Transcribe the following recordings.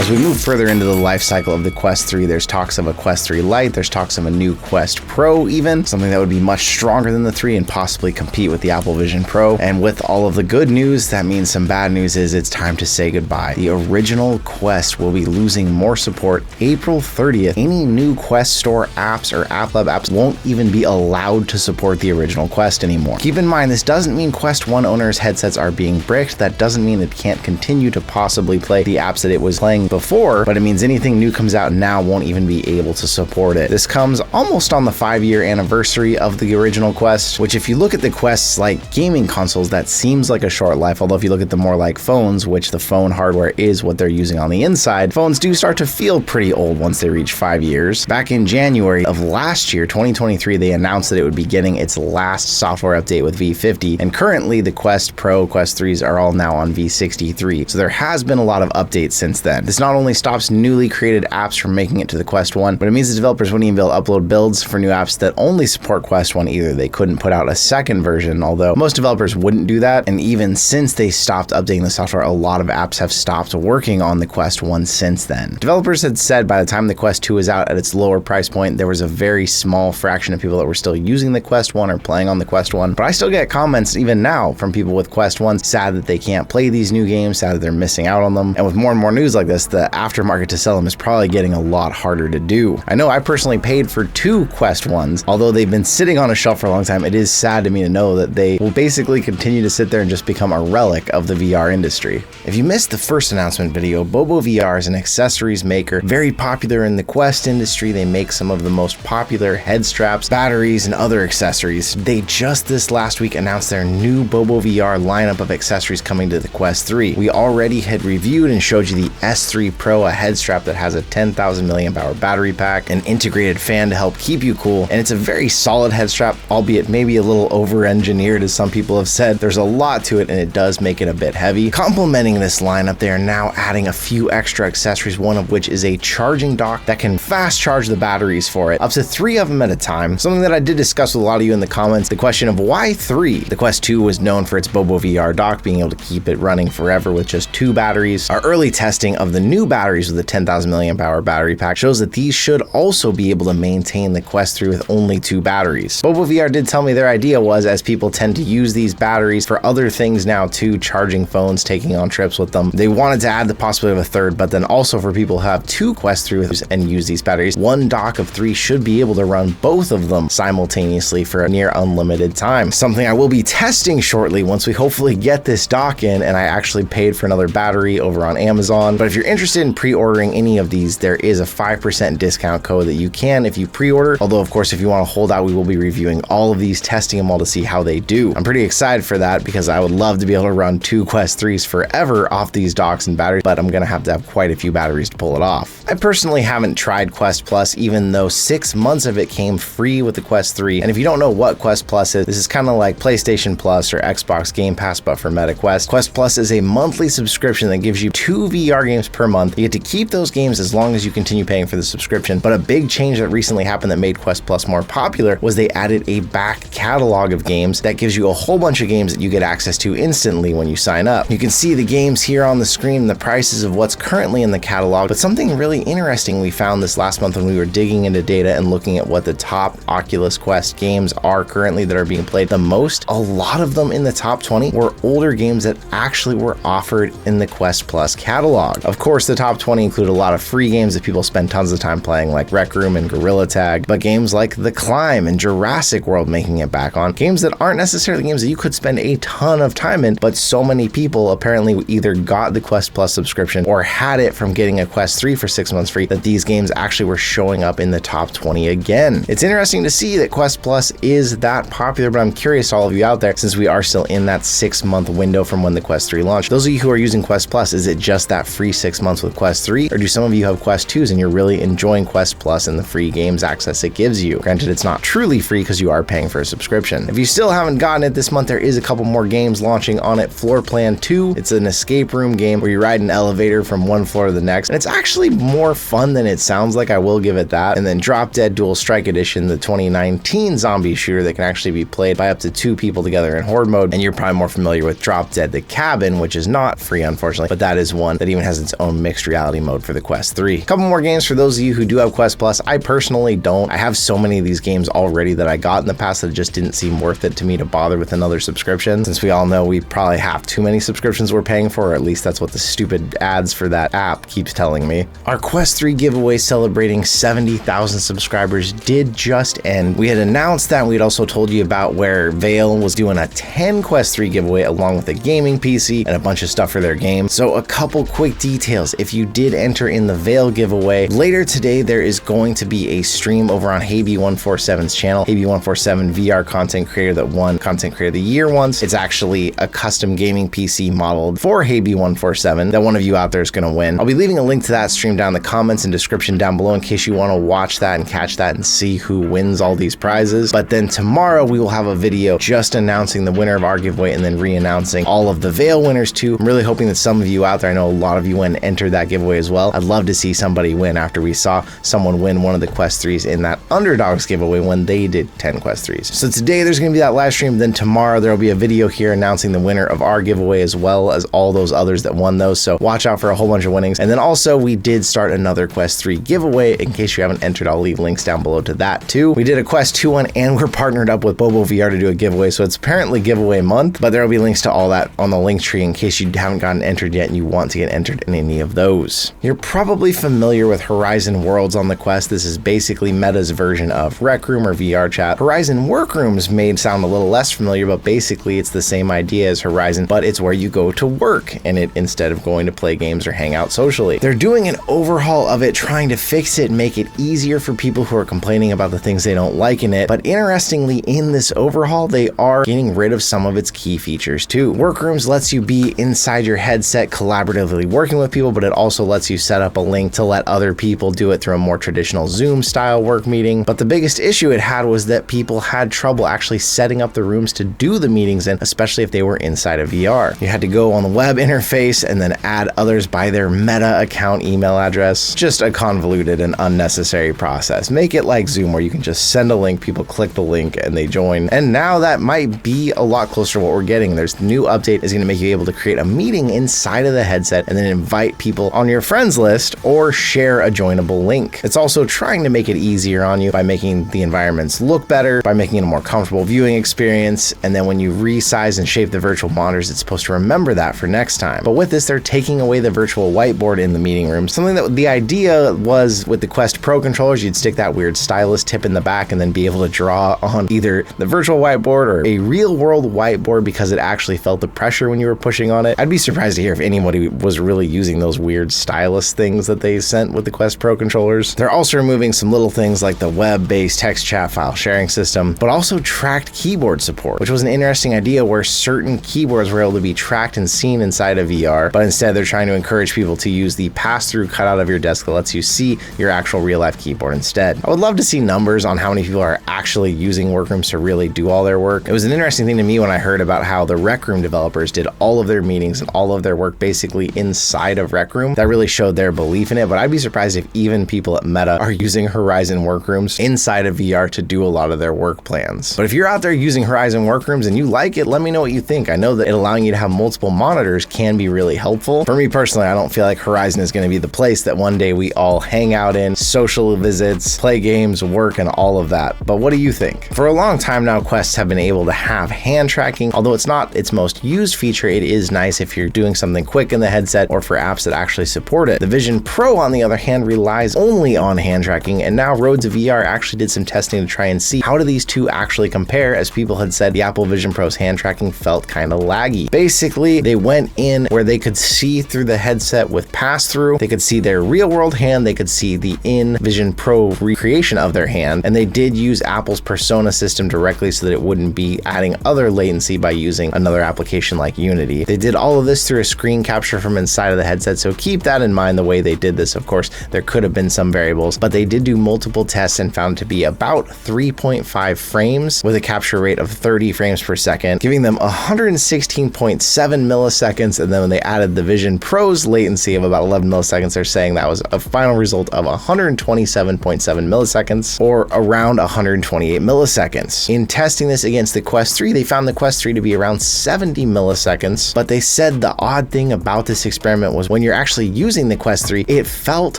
As we move further into the life cycle of the Quest 3, there's talks of a Quest 3 Lite, there's talks of a new Quest Pro even, something that would be much stronger than the 3 and possibly compete with the Apple Vision Pro. And with all of the good news, that means some bad news is it's time to say goodbye. The original Quest will be losing more support April 30th. Any new Quest Store apps or App Lab apps won't even be allowed to support the original Quest anymore. Keep in mind, this doesn't mean Quest 1 owners' headsets are being bricked. That doesn't mean it can't continue to possibly play the apps that it was playing before, but it means anything new comes out now won't even be able to support it. This comes almost on the 5-year anniversary of the original Quest, which if you look at the Quests like gaming consoles, that seems like a short life, although if you look at them more like phones, which the phone hardware is what they're using on the inside, phones do start to feel pretty old once they reach 5 years. Back in January of last year, 2023, they announced that it would be getting its last software update with V50, and currently the Quest Pro, Quest 3s are all now on V63, so there has been a lot of updates since then. This not only stops newly created apps from making it to the Quest 1, but it means the developers wouldn't even be able to upload builds for new apps that only support Quest 1 either. They couldn't put out a second version, although most developers wouldn't do that, and even since they stopped updating the software, a lot of apps have stopped working on the Quest 1 since then. Developers had said by the time the Quest 2 is out at its lower price point, there was a very small fraction of people that were still using the Quest 1 or playing on the Quest 1, but I still get comments even now from people with Quest 1s sad that they can't play these new games, sad that they're missing out on them, and with more and more news like this, the aftermarket to sell them is probably getting a lot harder to do. I know I personally paid for 2 Quest 1s, although they've been sitting on a shelf for a long time. It is sad to me to know that they will basically continue to sit there and just become a relic of the VR industry. If you missed the first announcement video, Bobo VR is an accessories maker, very popular in the Quest industry. They make some of the most popular head straps, batteries, and other accessories. They just this last week announced their new Bobo VR lineup of accessories coming to the Quest 3. We already had reviewed and showed you the S3 Pro, a head strap that has a 10,000 mAh battery pack, an integrated fan to help keep you cool, and it's a very solid head strap, albeit maybe a little over-engineered as some people have said. There's a lot to it and it does make it a bit heavy. Complementing this lineup, they are now adding a few extra accessories, one of which is a charging dock that can fast charge the batteries for it, up to 3 of them at a time. Something that I did discuss with a lot of you in the comments, the question of why 3? The Quest 2 was known for its Bobo VR dock, being able to keep it running forever with just 2 batteries. Our early testing of the new batteries with the 10,000 mAh battery pack shows that these should also be able to maintain the Quest 3 with only 2 batteries. Bobo VR did tell me their idea was, as people tend to use these batteries for other things now too, charging phones, taking on trips with them, they wanted to add the possibility of a 3rd, but then also for people who have 2 Quest 3s and use these batteries, 1 dock of 3 should be able to run both of them simultaneously for a near unlimited time. Something I will be testing shortly once we hopefully get this dock in, and I actually paid for another battery over on Amazon. But if you're interested in pre-ordering any of these, there is a 5% discount code that you can if you pre-order, although of course if you want to hold out, we will be reviewing all of these, testing them all to see how they do. I'm pretty excited for that because I would love to be able to run 2 Quest 3s forever off these docks and batteries, but I'm gonna have to have quite a few batteries to pull it off. I personally haven't tried Quest Plus, even though 6 months of it came free with the Quest 3, and if you don't know what Quest Plus is, this is kind of like PlayStation Plus or Xbox Game Pass but for MetaQuest. Quest Plus is a monthly subscription that gives you 2 VR games per month. You get to keep those games as long as you continue paying for the subscription, but a big change that recently happened that made Quest Plus more popular was they added a back catalog of games that gives you a whole bunch of games that you get access to instantly when you sign up. You can see the games here on the screen, the prices of what's currently in the catalog, but something really interesting we found this last month when we were digging into data and looking at what the top Oculus Quest games are currently that are being played the most, a lot of them in the top 20 were older games that actually were offered in the Quest Plus catalog. Of course, the top 20 include a lot of free games that people spend tons of time playing, like Rec Room and Gorilla Tag, but games like The Climb and Jurassic World making it back on, games that aren't necessarily games that you could spend a ton of time in, but so many people apparently either got the Quest Plus subscription or had it from getting a Quest 3 for 6 months free that these games actually were showing up in the top 20 again. It's interesting to see that Quest Plus is that popular, but I'm curious to all of you out there, since we are still in that 6-month window from when the Quest 3 launched. Those of you who are using Quest Plus, is it just that free 6 months with Quest 3, or do some of you have Quest 2s and you're really enjoying Quest Plus and the free games access it gives you? Granted, it's not truly free because you you are paying for a subscription. If you still haven't gotten it this month, there is a couple more games launching on it. Floor Plan 2, it's an escape room game where you ride an elevator from one floor to the next, and it's actually more fun than it sounds like, I will give it that. And then Drop Dead Dual Strike Edition, the 2019 zombie shooter that can actually be played by up to 2 people together in horde mode. And you're probably more familiar with Drop Dead The Cabin, which is not free unfortunately, but that is one that even has its own mixed reality mode for the Quest 3. A couple more games for those of you who do have Quest Plus. I personally don't. I have so many of these games already that I got in the past that it just didn't seem worth it to me to bother with another subscription, since we all know we probably have too many subscriptions we're paying for, or at least that's what the stupid ads for that app keeps telling me. Our Quest 3 giveaway celebrating 70,000 subscribers did just end. We had announced that. We had also told you about where Vale was doing a 10 Quest 3 giveaway along with a gaming PC and a bunch of stuff for their game. So a couple quick details. If you did enter in the Vale giveaway, later today there is going to be a stream over on HeyB147's channel. HeyB147, VR content creator that won Content Creator of the Year once. It's actually a custom gaming PC modeled for HeyB147 that one of you out there is going to win. I'll be leaving a link to that stream down in the comments and description down below in case you want to watch that and catch that and see who wins all these prizes. But then tomorrow we will have a video just announcing the winner of our giveaway and then re-announcing all of the Vale winners too. I'm really hoping that some of you out there, I know a lot of you went and entered that giveaway as well. I'd love to see somebody win after we saw someone win one of the Quest 3s in that Underdogs giveaway when they did 10 Quest 3s. So today there's going to be that live stream. Then tomorrow there will be a video here announcing the winner of our giveaway as well as all those others that won those. So watch out for a whole bunch of winnings. And then also we did start another Quest 3 giveaway. In case you haven't entered, I'll leave links down below to that too. We did a Quest 2 one and we're partnered up with Bobo VR to do a giveaway. So it's apparently giveaway month, but there will be links to all that on the link tree in case you haven't gotten entered yet and you want to get entered in any of those. You're probably familiar with Horizon Worlds on the Quest. This is basically Meta's version of Rec Room or VR Chat. Horizon Workrooms may sound a little less familiar, but basically it's the same idea as Horizon, but it's where you go to work in it instead of going to play games or hang out socially. They're doing an overhaul of it, trying to fix it and make it easier for people who are complaining about the things they don't like in it. But interestingly, in this overhaul, they are getting rid of some of its key features too. Workrooms lets you be inside your headset collaboratively working with people, but it also lets you set up a link to let other people do it through a more traditional Zoom style work meeting. But the biggest issue it had was that people had trouble actually setting up the rooms to do the meetings in, especially if they were inside of VR. You had to go on the web interface and then add others by their Meta account email address. Just a convoluted and unnecessary process. Make it like Zoom where you can just send a link, people click the link and they join. And now that might be a lot closer to what we're getting. There's the new update is going to make you able to create a meeting inside of the headset and then invite people on your friends list or share a joinable link. It's also trying to make it easier on you by making the environments look better, by making it a more comfortable viewing experience. And then when you resize and shape the virtual monitors, it's supposed to remember that for next time. But with this, they're taking away the virtual whiteboard in the meeting room. Something that the idea was with the Quest Pro controllers, you'd stick that weird stylus tip in the back and then be able to draw on either the virtual whiteboard or a real world whiteboard because it actually felt the pressure when you were pushing on it. I'd be surprised to hear if anybody was really using those weird stylus things that they sent with the Quest Pro controllers. They're also removing some little things like the web-based text chat file sharing system, but also tracked keyboard support, which was an interesting idea where certain keyboards were able to be tracked and seen inside of VR, but instead they're trying to encourage people to use the pass-through cutout of your desk that lets you see your actual real-life keyboard instead. I would love to see numbers on how many people are actually using Workrooms to really do all their work. It was an interesting thing to me when I heard about how the Rec Room developers did all of their meetings and all of their work basically inside of Rec Room. That really showed their belief in it, but I'd be surprised if even people at Meta are using Horizon Workrooms inside of VR to do a lot of their work plans. But if you're out there using Horizon Workrooms and you like it, let me know what you think. I know that it allowing you to have multiple monitors can be really helpful. For me personally, I don't feel like Horizon is going to be the place that one day we all hang out in, social visits, play games, work, and all of that. But what do you think? For a long time now, Quests have been able to have hand tracking. Although it's not its most used feature, it is nice if you're doing something quick in the headset or for apps that actually support it. The Vision Pro, on the other hand, relies only on hand tracking, and now Roads of VR actually did some testing to try and see how do these two actually compare, as people had said the Apple Vision Pro's hand tracking felt kind of laggy. Basically, they went in where they could see through the headset with pass-through, they could see their real-world hand, they could see the in Vision Pro recreation of their hand, and they did use Apple's Persona system directly so that it wouldn't be adding other latency by using another application like Unity. They did all of this through a screen capture from inside of the headset, so keep that in mind the way they did this. Of course, there could have been some variables, but they did do multiple tests and found it to be about 3.5 1.5 frames with a capture rate of 30 frames per second, giving them 116.7 milliseconds. And then when they added the Vision Pro's latency of about 11 milliseconds, they're saying that was a final result of 127.7 milliseconds, or around 128 milliseconds. In testing this against the Quest 3, they found the Quest 3 to be around 70 milliseconds, but they said the odd thing about this experiment was when you're actually using the Quest 3, it felt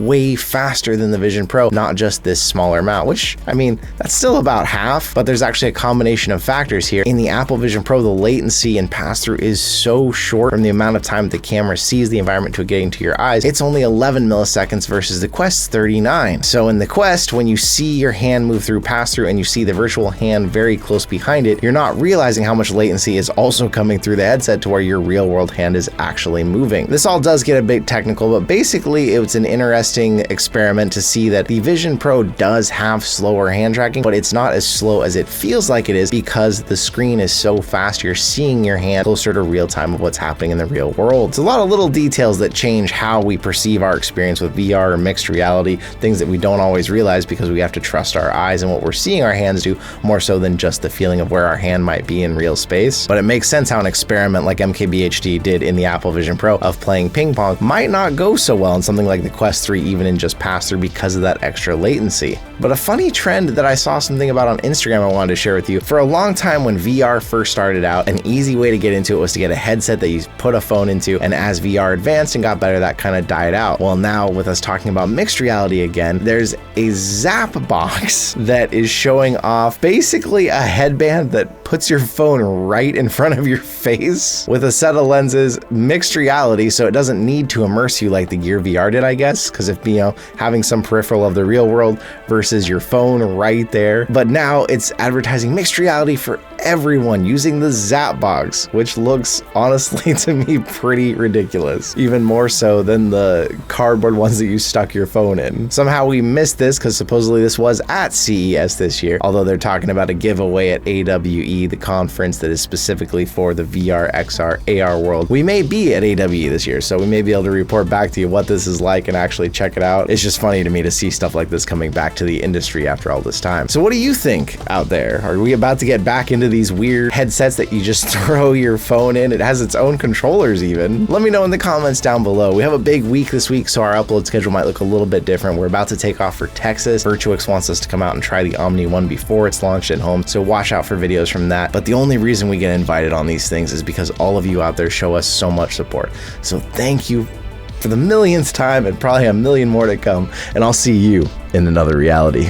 way faster than the Vision Pro, not just this smaller amount, which, I mean, that's still about half, but there's actually a combination of factors here. In the Apple Vision Pro, the latency and pass-through is so short from the amount of time the camera sees the environment to getting to your eyes. It's only 11 milliseconds versus the Quest 39. So in the Quest, when you see your hand move through pass-through and you see the virtual hand very close behind it, you're not realizing how much latency is also coming through the headset to where your real-world hand is actually moving. This all does get a bit technical, but basically it's an interesting experiment to see that the Vision Pro does have slower hand tracking, but it's not as slow as it feels like it is because the screen is so fast, you're seeing your hand closer to real time of what's happening in the real world. It's a lot of little details that change how we perceive our experience with VR or mixed reality, things that we don't always realize because we have to trust our eyes and what we're seeing our hands do more so than just the feeling of where our hand might be in real space. But it makes sense how an experiment like MKBHD did in the Apple Vision Pro of playing ping pong might not go so well in something like the Quest 3, even in just pass-through because of that extra latency. But a funny trend that I saw something about on Instagram I wanted to share with you. For a long time when VR first started out, an easy way to get into it was to get a headset that you put a phone into, and as VR advanced and got better, that kind of died out. Well, now with us talking about mixed reality again, there's a Zap box that is showing off basically a headband that puts your phone right in front of your face with a set of lenses, mixed reality, so it doesn't need to immerse you like the Gear VR did, I guess, because if, you know, having some peripheral of the real world versus your phone right there. But now it's advertising mixed reality for everyone using the Zap box, which looks honestly to me pretty ridiculous, even more so than the cardboard ones that you stuck your phone in. Somehow we missed this because supposedly this was at CES this year, although they're talking about a giveaway at AWE, the conference that is specifically for the VR, XR, AR world. We may be at AWE this year, so we may be able to report back to you what this is like and actually check it out. It's just funny to me to see stuff like this coming back to the industry after all this time. So what do you think out there? Are we about to get back into these weird headsets that you just throw your phone in? It has its own controllers even. Let me know in the comments down below. We have a big week this week, so our upload schedule might look a little bit different. We're about to take off for Texas. Virtuix wants us to come out and try the Omni One before it's launched at home, so watch out for videos from that. But the only reason we get invited on these things is because all of you out there show us so much support. So thank you for the millionth time, and probably a million more to come, and I'll see you in another reality.